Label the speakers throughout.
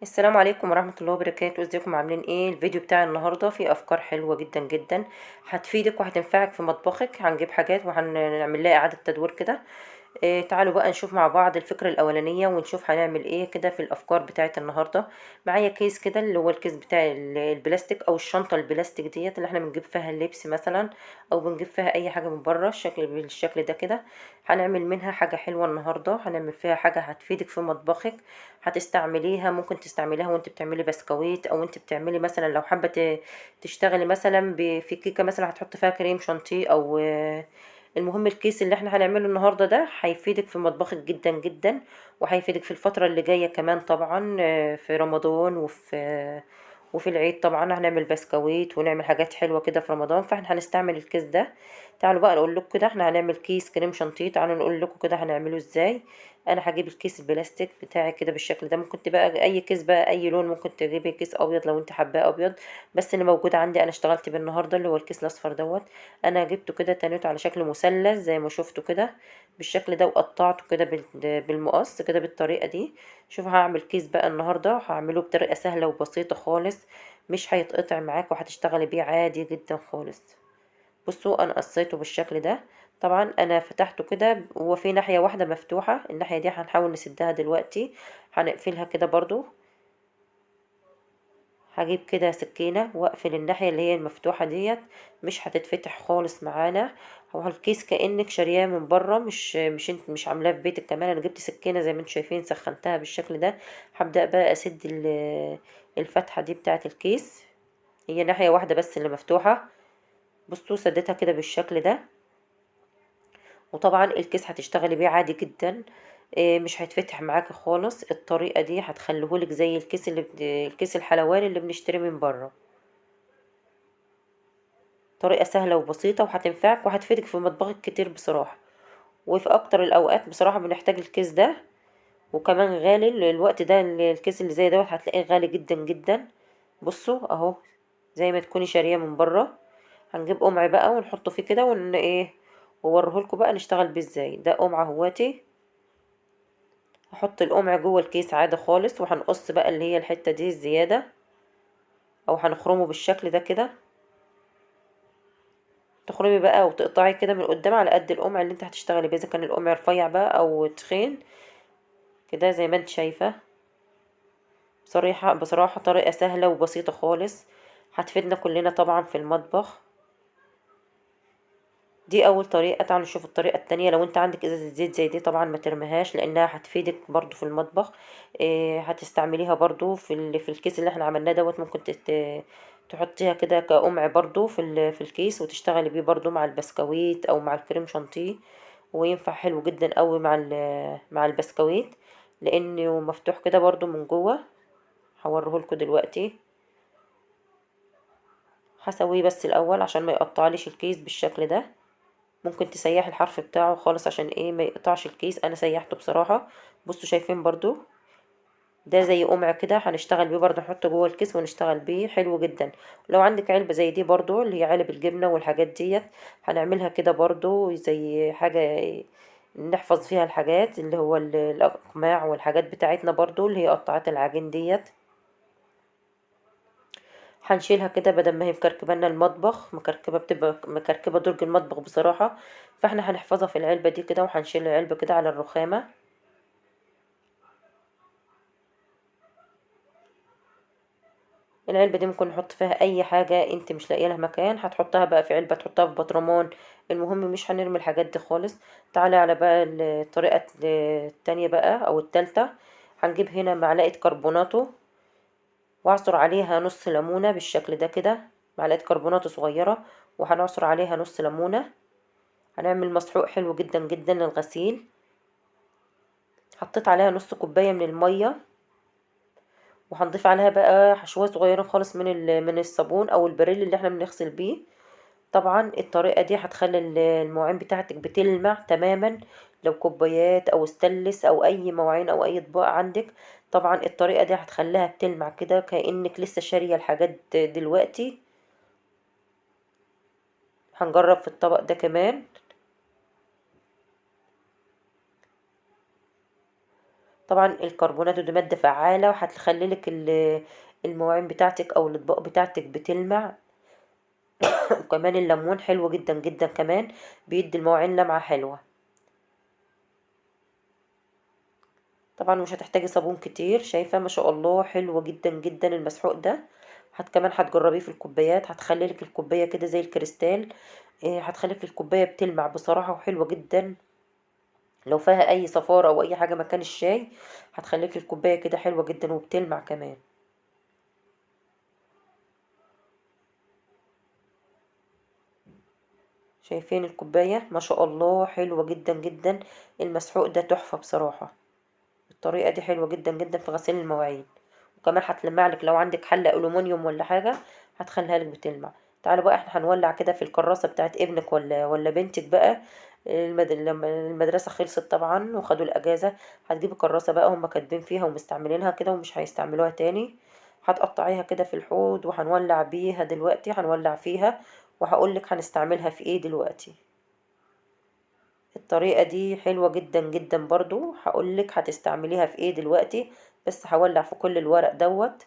Speaker 1: السلام عليكم ورحمة الله وبركاته. ازيكم عاملين ايه؟ الفيديو بتاع النهاردة فيه افكار حلوة جدا جدا هتفيدك وهتنفعك في مطبخك. هنجيب حاجات وهنعمل لها اعادة تدوير كده. تعالوا بقى نشوف مع بعض الفكرة الاولانية ونشوف هنعمل ايه كده في الافكار بتاعة النهاردة. معايا كيس كده اللي هو الكيس بتاع البلاستيك او الشنطة البلاستيك ديت اللي احنا بنجيب فيها اللبس مثلا، او بنجيب فيها اي حاجة من بره بالشكل ده كده. هنعمل منها حاجة حلوة النهاردة، هنعمل فيها حاجة هتفيدك في مطبخك. هتستعمليها، ممكن تستعمليها وانت بتعملي بسكويت، او انت بتعملي مثلا لو حابه تشتغلي مثلا في كيكه مثلا هتحط فيها كريم شانتيه او المهم الكيس اللي احنا هنعمله النهارده ده هيفيدك في مطبخك جدا جدا، وهيفيدك في الفتره اللي جايه كمان طبعا. في رمضان وفي العيد طبعا هنعمل بسكويت ونعمل حاجات حلوه كده في رمضان، فاحنا هنستعمل الكيس ده. تعالوا بقى اقول لكم كده احنا هنعمل كيس كريم شانتيه. تعالوا نقول لكم كده هنعمله ازاي. انا هجيب الكيس البلاستيك بتاعي كده بالشكل ده. ممكن تبقى اي كيس بقى اي لون، ممكن تجيبي كيس ابيض لو انت حباه ابيض، بس اللي موجود عندي انا اشتغلت بيه النهارده اللي هو الكيس الاصفر دوت. انا جبته كده تنيته على شكل مثلث زي ما شفتوا كده بالشكل ده، وقطعته كده بالمقص كده بالطريقه دي. شوف هعمل كيس بقى النهارده هعمله بطريقه سهله وبسيطه خالص، مش هيتقطع معاك وهتشتغلي بيه عادي جدا خالص. بصوا انا قصيته بالشكل ده. طبعا انا فتحته كده، هو في ناحية واحدة مفتوحة، الناحية دي هنحاول نسدها دلوقتي. هنقفلها كده برضو. هجيب كده سكينة واقفل الناحية اللي هي المفتوحة ديت، مش هتتفتح خالص معانا. هو الكيس كأنك شارياه من بره، مش انت مش عاملاه في بيتك. كمان انا جبت سكينة زي ما انتم شايفين سخنتها بالشكل ده. هبدأ بقى اسد الفتحة دي بتاعة الكيس. هي ناحية واحدة بس اللي مفتوحة. بصوا سدتها كده بالشكل ده. وطبعا الكيس هتشتغلي بيه عادي جدا. مش هيتفتح معاكي خالص. الطريقة دي هتخليهولك زي الكيس الكيس الحلواني اللي بنشتريه من بره. طريقة سهلة وبسيطة وهتنفعك وهتفيدك في مطبخك كتير بصراحة. وفي اكتر الاوقات بصراحة بنحتاج الكيس ده. وكمان غالي الوقت ده، الكيس اللي زي دوت هتلاقيه غالي جدا جدا. بصوا اهو زي ما تكوني شارية من بره. هنجيب قمع بقى ونحطه فيه كده ون ايه ووريهولكوا بقى نشتغل بيه ازاي. ده قمع اهواتي. هحط القمع جوه الكيس عادي خالص، وهنقص بقى اللي هي الحتة دي الزيادة، او هنخرمه بالشكل ده كده. تخرمي بقى وتقطعي كده من قدام على قد القمع اللي انت هتشتغلي بيه، اذا كان القمع رفيع بقى او تخين كده زي ما انت شايفة. بصراحة طريقة سهلة وبسيطة خالص، هتفيدنا كلنا طبعا في المطبخ. دي اول طريقة. تعالوا نشوف الطريقة التانية. لو انت عندك ازازة زيت زي دي طبعا ما ترميهاش لانها هتفيدك برضو في المطبخ. هتستعمليها برضو في الكيس اللي احنا عملناه دوت. ممكن تحطيها كده كقمع برضو في الكيس وتشتغلي بيه برضو مع البسكويت او مع الكريم شانتيه. وينفع حلو جدا قوي مع البسكويت لانه مفتوح كده برضو من جوه. هوريهولكوا دلوقتي. هسويه بس الاول عشان ما يقطعليش الكيس بالشكل ده. ممكن تسيح الحرف بتاعه خالص عشان ايه ما يقطعش الكيس. انا سيحته بصراحة. بصوا شايفين برضو ده زي قمع كده هنشتغل بيه برضو، نحطه جوه الكيس ونشتغل بيه حلو جدا. لو عندك علبة زي دي برضو اللي هي علب الجبنة والحاجات ديت، هنعملها كده برضو زي حاجة نحفظ فيها الحاجات اللي هو الأقماع والحاجات بتاعتنا برضو اللي هي قطعات العجين ديت. هنشيلها كده بدل ما هي مكركبه لنا المطبخ مكركبه، بتبقى مكركبه درج المطبخ بصراحه. فاحنا هنحفظها في العلبه دي كده، وهنشيل العلبه كده على الرخامه. العلبه دي ممكن نحط فيها اي حاجه انت مش لاقيه لها مكان، هتحطها بقى في علبه تحطها في بطرمان. المهم مش هنرمي الحاجات دي خالص. تعالى على بقى الطريقه التانية بقى او التالتة. هنجيب هنا معلقه كربوناتو، واعصر عليها نص ليمونه بالشكل ده كده. معلقه كربوناتو صغيره، وهنعصر عليها نص ليمونه. هنعمل مسحوق حلو جدا جدا للغسيل. حطيت عليها نص كوباية من المية، وهنضيف عليها بقى شوية صغيرين خالص من الصابون او البريل اللي احنا بنغسل بيه. طبعا الطريقة دي هتخلي المواعين بتاعتك بتلمع تماما. لو كوبايات او استانلس او اي مواعين او اي اطباق عندك، طبعا الطريقة دي هتخليها بتلمع كده كأنك لسه شارية الحاجات دلوقتي. هنجرب في الطبق ده كمان. طبعا الكربونات دي مادة فعالة وهتخلي لك المواعين بتاعتك او الاطباق بتاعتك بتلمع. وكمان الليمون حلو جدا جدا كمان، بيدي المواعين لمعة حلوة. طبعا مش هتحتاجي صابون كتير، شايفة ما شاء الله حلوة جدا جدا المسحوق ده. كمان هتجربيه في الكوبايات، هتخلي لك الكوباية كده زي الكريستال. هتخلي لك الكوباية بتلمع بصراحة وحلوة جدا. لو فيها اي صفارة او اي حاجة مكان الشاي، هتخليك الكوباية كده حلوة جدا وبتلمع كمان. شايفين الكوباية ما شاء الله حلوة جدا جدا. المسحوق ده تحفة بصراحة. الطريقة دي حلوة جدا جدا في غسيل المواعين. وكمان هتلمع لك لو عندك حلة ألومنيوم ولا حاجة، هتخليها لك بتلمع. تعالوا بقى احنا هنولع كده في الكراسة بتاعت ابنك ولا بنتك بقى. لما المدرسة خلصت طبعا وخدوا الأجازة، هتجيبي كراسة بقى هم كاتبين فيها ومستعملينها كده ومش هيستعملوها تاني. هتقطعيها كده في الحوض وهنولع بيها دلوقتي، هنولع فيها. وهقولك هنستعملها في ايه دلوقتي. الطريقة دي حلوة جدا جدا برضو، هقولك هتستعمليها في ايه دلوقتي. بس هولع في كل الورق دوت.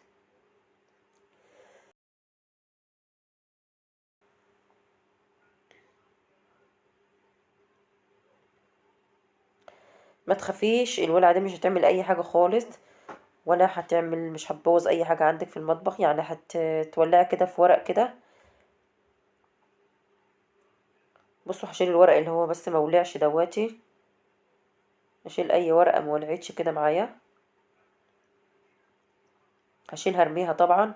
Speaker 1: ما تخافيش، الولعة دي مش هتعمل اي حاجة خالص. ولا هتعمل، مش هتبوظ اي حاجة عندك في المطبخ، يعني هتولعي كده في ورق كده. بصوا هشيل الورق اللي هو بس مولعش دواتي. هشيل اي ورقة مولعتش كده معايا. هشيلها ارميها طبعا.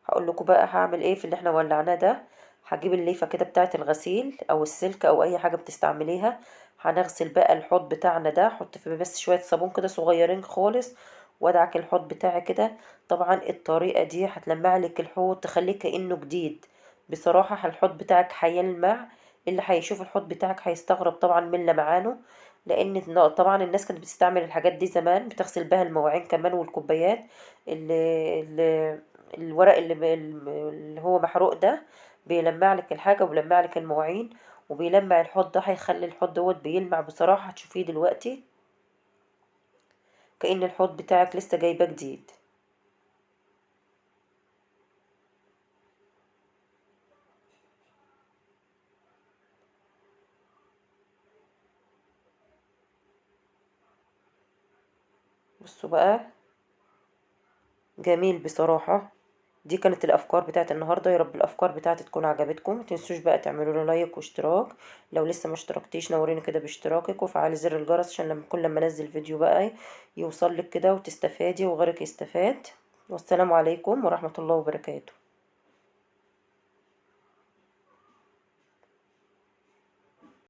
Speaker 1: هقول لكم بقى هعمل ايه في اللي احنا ولعناه ده. هجيب الليفه كده بتاعه الغسيل او السلك او اي حاجه بتستعمليها. هنغسل بقى الحوض بتاعنا ده، احط فيه بس شويه صابون كده صغيرين خالص. وادعك الحوض بتاعي كده. طبعا الطريقه دي هتلمع لك الحوض، تخليه كانه جديد. بصراحه الحوض بتاعك هيلمع. اللي هيشوف الحوض بتاعك هيستغرب طبعا من لمعانه. لان طبعا الناس كانت بتستعمل الحاجات دي زمان، بتغسل بها المواعين كمان والكوبايات. اللي الورق اللي هو محروق ده، بيلمع لك الحاجة وبيلمع لك المواعين. وبيلمع الحوض ده، هيخلي الحوض دوت بيلمع بصراحة، هتشوفيه دلوقتي. كأن الحوض بتاعك لسه جايبه جديد. بصوا بقى. جميل بصراحة. دي كانت الافكار بتاعت النهارده، يا رب الافكار بتاعتي تكون عجبتكم. متنسوش بقى تعملوا لي لايك واشتراك. لو لسه ما اشتركتيش نوريني كده باشتراكك وفعلي زر الجرس عشان لما كل ما انزل فيديو بقى يوصل لك كده وتستفادي وغيرك يستفاد. والسلام عليكم ورحمة الله وبركاته.